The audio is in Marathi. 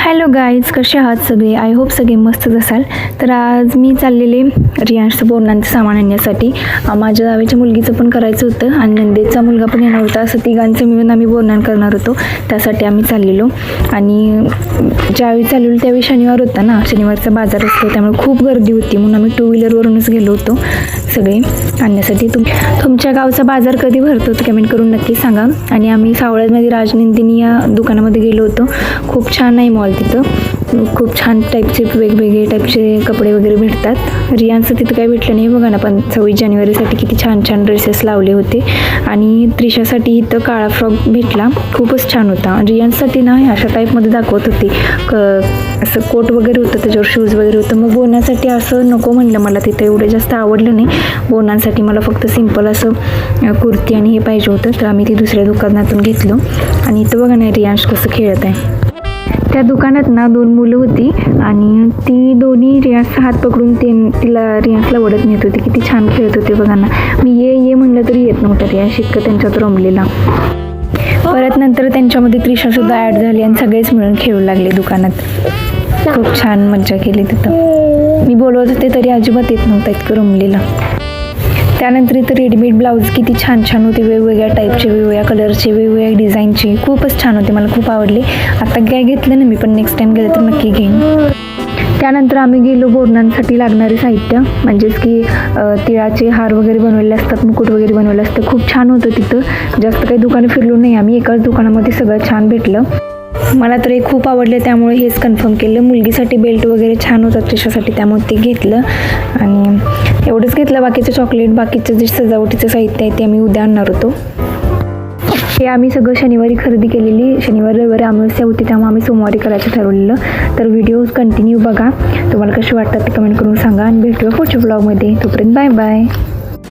हॅलो गाईज, कसे आहात सगळे? आय होप सगळे मस्तच असाल. तर आज मी चाललेले रियांशचं बोरणांचं सामान आणण्यासाठी. माझ्या जावेच्या मुलगीचं पण करायचं होतं आणि नंदेचा मुलगा पण येणार होता. असं तिघांचं मिळून आम्ही बोरणान करणार होतो. त्यासाठी आम्ही चाललेलो. आणि ज्यावेळी चाललेलो त्यावेळी शनिवार होता ना, शनिवारचा बाजार असतो, त्यामुळे खूप गर्दी होती. म्हणून आम्ही 2 व्हीलरवरूनच गेलो होतो सगळे आणण्यासाठी. तुमच्या गावचा बाजार कधी भरतो ते कमेंट करून नक्की सांगा. आणि आम्ही सावळ्यामध्ये राजनंदिनी या दुकानामध्ये गेलो होतो. खूप छान आहे मॉल तिथं. खूप छान टाईपचे वेगवेगळे टाईपचे कपडे वगैरे भेटतात. रियांचं तिथं काही भेटलं नाही बघा ना, पण 26 जानेवारीसाठी किती छान छान ड्रेसेस लावले होते. आणि त्रिशासाठी इथं काळा फ्रॉक भेटला, खूपच छान होता. रियांसाठी ना अशा टाईपमध्ये दाखवत होती, असं कोट वगैरे होतं, त्याच्यावर शूज वगैरे होतं. मग बोनासाठी असं नको म्हणलं, मला तिथं एवढं जास्त आवडलं नाही. बोनांसाठी मला फक्त सिंपल असं कुर्ती आणि हे पाहिजे होतं, तर आम्ही ती दुसऱ्या दुकानातून घेतलं. आणि इथं बघा ना रियांश कसं खेळत आहे. त्या दुकानात ना 2 मुलं होती आणि ती दोन्ही रियांशचा हात पकडून रियांशला ओढत नेत होती. किती छान खेळत होते बघा ना. मी ये म्हटलं तरी येत नव्हतं रियांश, इतकं त्यांच्यात रमलेला. परत नंतर त्यांच्यामध्ये त्रिशासुद्धा ॲड झाली आणि सगळेच मिळून खेळू लागले दुकानात. खूप छान मज्जा केली तिथं. मी बोलवत होते तरी अजिबात येत नव्हता, इतकं रमलेला. त्यानंतर इथं रेडीमेड ब्लाऊज किती छान छान होते, वेगवेगळ्या टाईपचे, वेगवेगळ्या कलरचे, वेगवेगळ्या डिझाईनचे. खूपच छान होते, मला खूप आवडले. आता काय घेतलं ना मी, पण नेक्स्ट टाईम गेलं तर नक्की घेईन. त्यानंतर आम्ही गेलो बोरणांसाठी लागणारे साहित्य, म्हणजेच की तिळाचे हार वगैरे बनवलेले असतात, मुकुट वगैरे बनवलेलं असतं. खूप छान होतं तिथं. जास्त काही दुकानं फिरलो नाही आम्ही, एकाच दुकानामध्ये सगळं छान भेटलं. मला तर हे खूप आवडले, त्यामुळे हेच कन्फर्म केलं. मुलगीसाठी बेल्ट वगैरे छान होता त्रिशासाठी, त्यामुळे ते घेतलं. आणि एवढंच घेतलं. बाकीचं चॉकलेट, बाकीचं जे सजावटीचं साहित्य आहे ते आम्ही उद्या आणणार होतो. हे आम्ही सगळं शनिवारी खरेदी केलेली. शनिवार रविवारी अमावस्या होती, त्यामुळे आम्ही सोमवारी करायचं ठरवलेलं. तर व्हिडिओ कंटिन्यू बघा. तुम्हाला कसे वाटतात ते कमेंट करून सांगा आणि भेटूया पुढच्या ब्लॉगमध्ये. तोपर्यंत बाय बाय.